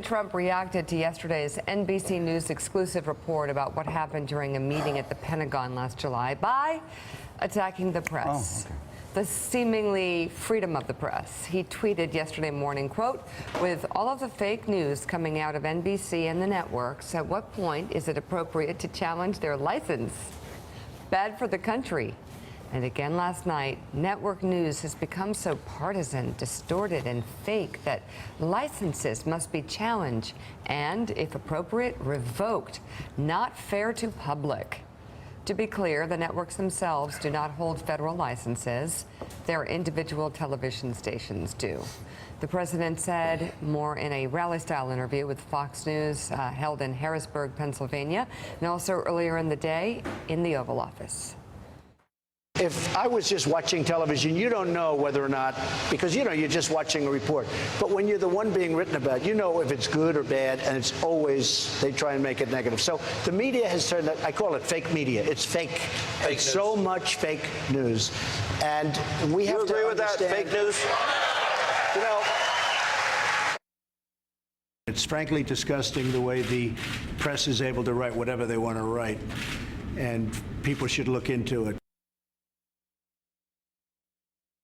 Trump reacted to yesterday's NBC News exclusive report about what happened during a meeting at the Pentagon last July by attacking the press. Oh, okay. The seemingly freedom of the press. He tweeted yesterday morning, quote, "With all of the fake news coming out of NBC and the networks, at what point is it appropriate to challenge their license? Bad for the country." And again last night, network news has become so partisan, distorted, and fake that licenses must be challenged and, if appropriate, revoked. Not fair to public. To be clear, the networks themselves do not hold federal licenses. Their individual television stations do. The president said more in a rally-style interview with Fox News held in Harrisburg, Pennsylvania, and also earlier in the day in the Oval Office. If I was just watching television, you don't know whether or not, because, you know, you're just watching a report. But when you're the one being written about, you know if it's good or bad, and it's always, they try and make it negative. So the media has turned, I call it fake media. It's fake. It's so much fake news. And we have to understand. You agree with that, fake news? You know, it's frankly disgusting the way the press is able to write whatever they want to write. And people should look into it.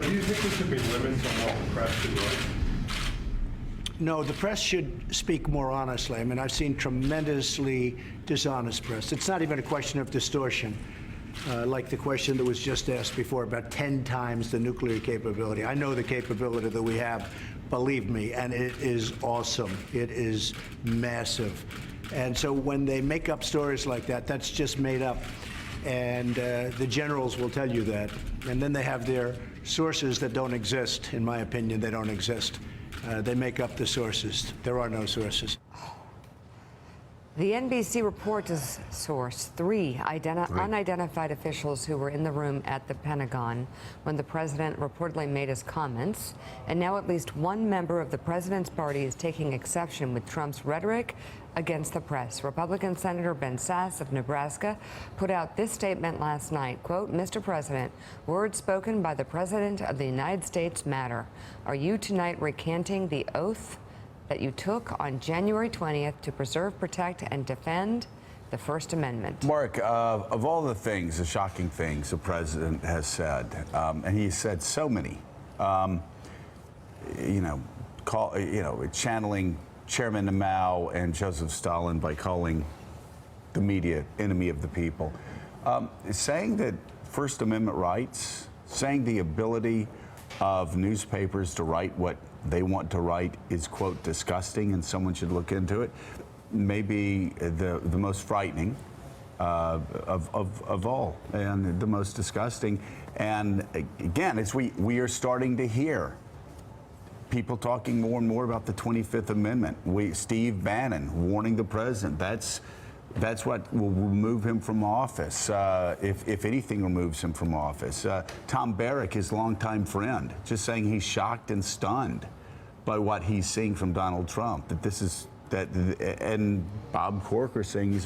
Do you think there should be limits on what the press should write? No, the press should speak more honestly. I mean, I've seen tremendously dishonest press. It's not even a question of distortion, like the question that was just asked before about 10 times the nuclear capability. I know the capability that we have, believe me, and it is awesome. It is massive. And so when they make up stories like that, that's just made up. And the generals will tell you that. And then they have their sources that don't exist. In my opinion, they don't exist. They make up the sources. There are no sources. The NBC report does source three unidentified officials who were in the room at the Pentagon when the president reportedly made his comments. And now at least one member of the president's party is taking exception with Trump's rhetoric against the press. Republican Senator Ben Sasse of Nebraska put out this statement last night, quote, "Mr. President, words spoken by the President of the United States matter. Are you tonight recanting the oath that you took on January 20th to preserve, protect, and defend the First Amendment?" Mark, of all the things, the shocking things the president has said, and he said so many, channeling Chairman Mao and Joseph Stalin by calling the media enemy of the people, saying that First Amendment rights, saying the ability of newspapers to write what they want to write is, quote, disgusting and someone should look into it, maybe the most frightening of all and the most disgusting. And again, as we are starting to hear people talking more and more about the 25th Amendment. Steve Bannon warning the president that's what will remove him from office, if anything removes him from office. Tom Barrack, his longtime friend, just saying he's shocked and stunned by what he's seeing from Donald Trump. And Bob Corker saying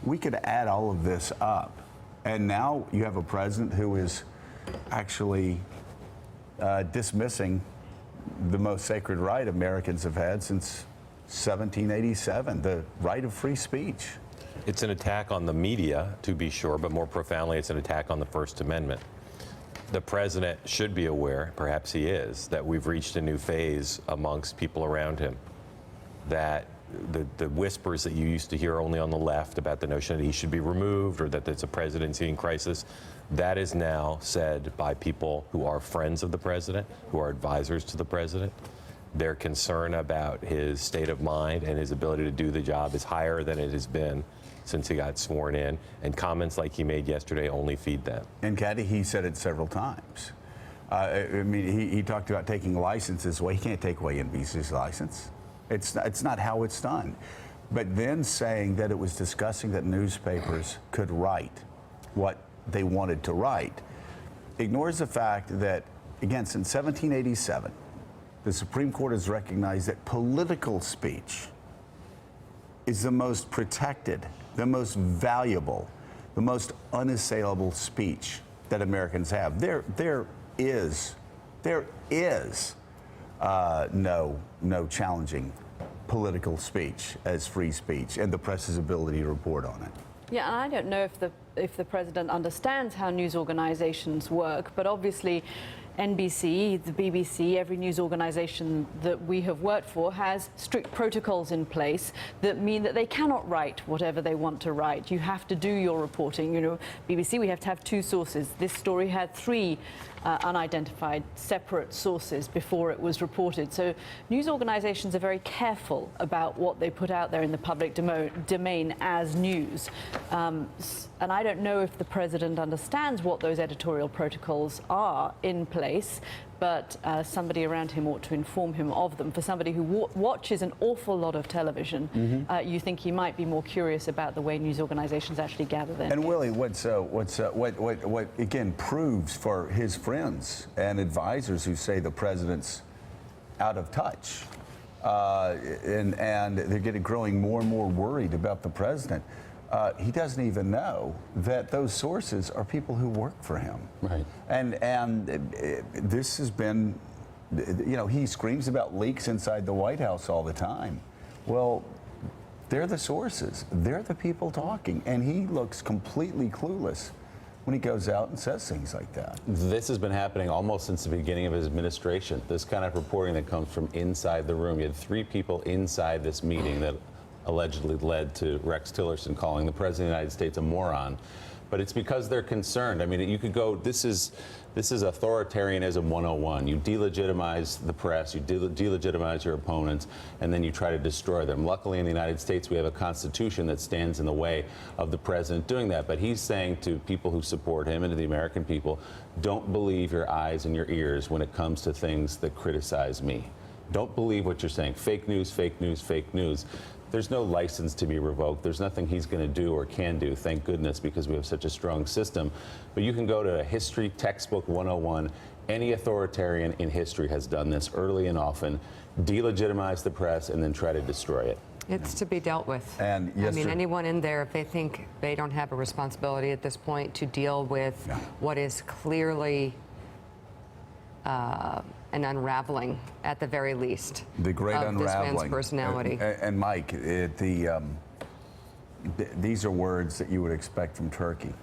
we could add all of this up. And now you have a president who is actually dismissing the most sacred right Americans have had since 1787, the right of free speech. It's an attack on the media, to be sure, but more profoundly, it's an attack on the First Amendment. The president should be aware, perhaps he is, that we've reached a new phase amongst people around him, that the whispers that you used to hear only on the left about the notion that he should be removed or that there's a presidency in crisis, that is now said by people who are friends of the president, who are advisors to the president. Their concern about his state of mind and his ability to do the job is higher than it has been since he got sworn in, and comments like he made yesterday only feed that. And Kathy, he said it several times. I mean, he talked about taking licenses away. He can't take away NBC's license. It's not how it's done. But then saying that it was disgusting that newspapers could write what they wanted to write ignores the fact that, again, since 1787, the Supreme Court has recognized that political speech is the most protected, the most valuable, the most unassailable speech that Americans have. There is no challenging political speech as free speech and the press's ability to report on it. Yeah, and I don't know if the president understands how news organizations work, but obviously NBC, the BBC, every news organization that we have worked for has strict protocols in place that mean that they cannot write whatever they want to write. You have to do your reporting. You know, BBC, we have to have 2 sources. This story had 3 unidentified separate sources before it was reported. So news organizations are very careful about what they put out there in the public domain as news. And I don't know if the president understands what those editorial protocols are in place, but somebody around him ought to inform him of them. For somebody who watches an awful lot of television, you think he might be more curious about the way news organizations actually gather their And news. Willie, what again proves for his friends and advisors who say the president's out of touch, and they're growing more and more worried about the president. He doesn't even know that those sources are people who work for him. Right. And this has been, you know, he screams about leaks inside the White House all the time. Well, they're the sources. They're the people talking. And he looks completely clueless when he goes out and says things like that. This has been happening almost since the beginning of his administration. This kind of reporting that comes from inside the room. You had 3 people inside this meeting that allegedly led to Rex Tillerson calling the President of the United States a moron. But it's because they're concerned. I mean, you could go, this is authoritarianism 101. You delegitimize the press, you delegitimize your opponents, and then you try to destroy them. Luckily, in the United States, we have a constitution that stands in the way of the president doing that. But he's saying to people who support him and to the American people, don't believe your eyes and your ears when it comes to things that criticize me. Don't believe what you're saying. Fake news, fake news, fake news. There's no license to be revoked. There's nothing he's going to do or can do, thank goodness, because we have such a strong system. But you can go to a history textbook 101. Any authoritarian in history has done this early and often, delegitimize the press and then try to destroy it. It's to be dealt with. And I mean, yesterday- anyone in there, if they think they don't have a responsibility at this point to deal with Yeah. what is clearly an unraveling, at the very least, The great of this unraveling. man's personality. And Mike, these are words that you would expect from Turkey,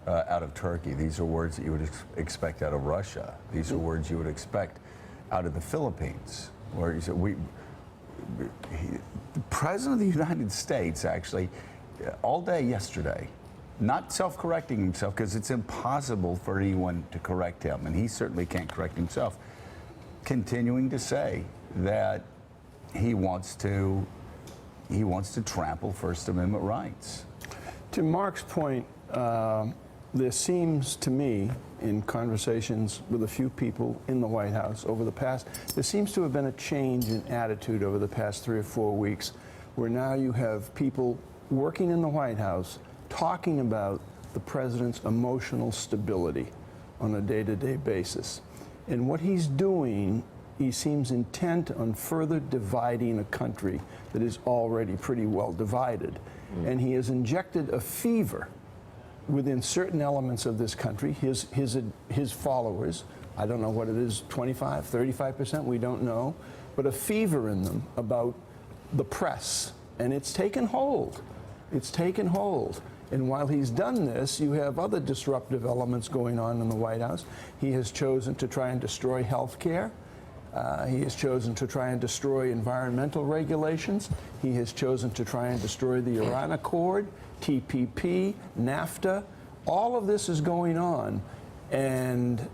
out of Turkey. These are words that you would expect out of Russia. These are words you would expect out of the Philippines, where you said the President of the United States actually, all day yesterday, not self-correcting himself, because it's impossible for anyone to correct him, and he certainly can't correct himself, continuing to say that he wants to trample First Amendment rights. To Mark's point, there seems to me, in conversations with a few people in the White House over the past, there seems to have been a change in attitude over the past 3 or 4 weeks, where now you have people working in the White House talking about the president's emotional stability on a day-to-day basis. And what he's doing, he seems intent on further dividing a country that is already pretty well divided. And he has injected a fever within certain elements of this country, his followers, I don't know what it is, 25, 35%, we don't know, but a fever in them about the press. And it's taken hold. It's taken hold. And while he's done this, you have other disruptive elements going on in the White House. He has chosen to try and destroy health care. He has chosen to try and destroy environmental regulations. He has chosen to try and destroy the Iran Accord, TPP, NAFTA. All of this is going on, and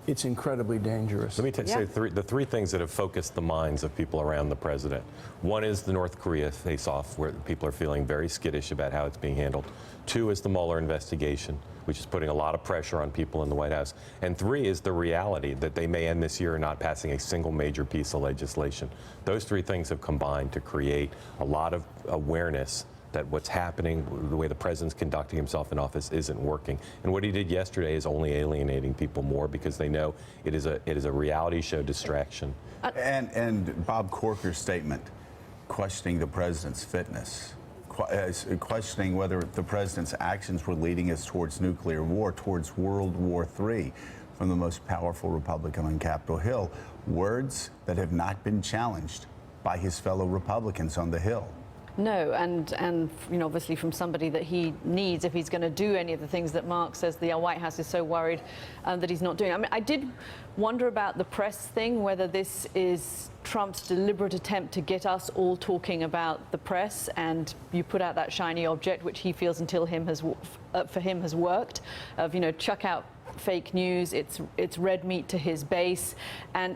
it's incredibly dangerous. Let me say the 3 things that have focused the minds of people around the president. One is the North Korea face-off, where people are feeling very skittish about how it's being handled. 2 is the Mueller investigation, which is putting a lot of pressure on people in the White House. And 3 is the reality that they may end this year not passing a single major piece of legislation. Those 3 things have combined to create a lot of awareness that what's happening, the way the president's conducting himself in office isn't working. And what he did yesterday is only alienating people more, because they know it is a reality show distraction. And Bob Corker's statement questioning the president's fitness, questioning whether the president's actions were leading us towards nuclear war, towards World War III, from the most powerful Republican on Capitol Hill. Words that have not been challenged by his fellow Republicans on the Hill. No, and you know, obviously from somebody that he needs if he's going to do any of the things that Mark says the White House is so worried that he's not doing. I mean, I did wonder about the press thing, whether this is Trump's deliberate attempt to get us all talking about the press, and you put out that shiny object, which he feels for him has worked, of, you know, chuck out fake news. It's red meat to his base, and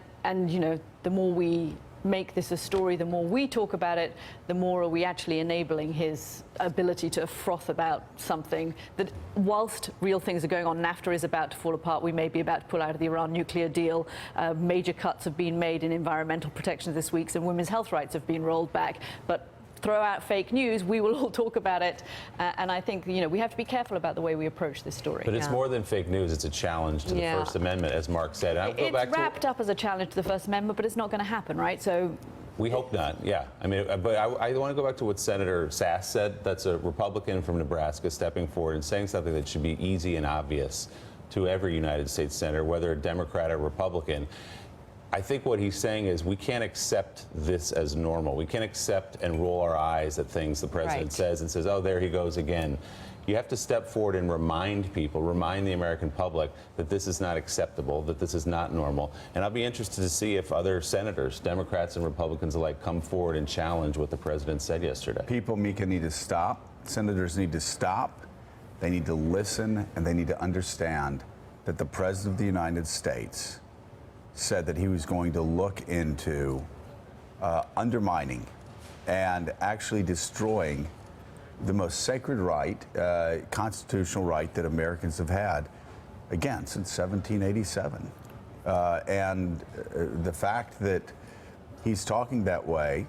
you know, the more we make this a story, the more we talk about it, the more are we actually enabling his ability to froth about something that, whilst real things are going on, NAFTA is about to fall apart, we may be about to pull out of the Iran nuclear deal, major cuts have been made in environmental protections this week, and women's health rights have been rolled back. But throw out fake news, we will all talk about it, and I think, you know, we have to be careful about the way we approach this story. But it's more than fake news. It's a challenge to the First Amendment, as Mark said. It's wrapped up as a challenge to the First Amendment, but it's not going to happen, right? So we hope not, yeah. I mean, but I want to go back to what Senator Sass said. That's a Republican from Nebraska stepping forward and saying something that should be easy and obvious to every United States senator, whether a Democrat or Republican. I think what he's saying is we can't accept this as normal. We can't accept and roll our eyes at things the president says and says, oh, there he goes again. You have to step forward and remind people, remind the American public that this is not acceptable, that this is not normal. And I'll be interested to see if other senators, Democrats and Republicans alike, come forward and challenge what the president said yesterday. People, Mika, need to stop. Senators need to stop. They need to listen, and they need to understand that the President of the United States said that he was going to look into undermining and actually destroying the most sacred right, constitutional right that Americans have had, again, since 1787. And the fact that he's talking that way,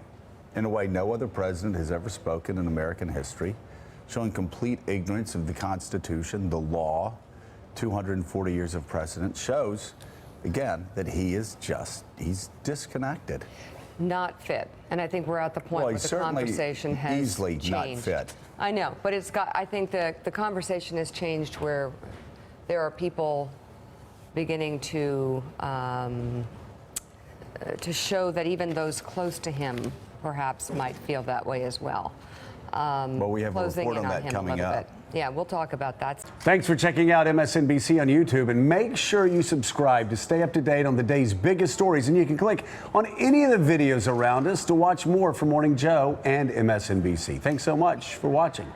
in a way no other president has ever spoken in American history, showing complete ignorance of the Constitution, the law, 240 years of precedent, shows again that he's disconnected, not fit. And I think we're at the point where the conversation has easily changed. not fit. I know, but I think the conversation has changed where there are people beginning to show that even those close to him perhaps might feel that way as well. Well, we have a report on that coming up. Yeah, we'll talk about that. Thanks for checking out MSNBC on YouTube, and make sure you subscribe to stay up to date on the day's biggest stories. And you can click on any of the videos around us to watch more from Morning Joe and MSNBC. Thanks so much for watching.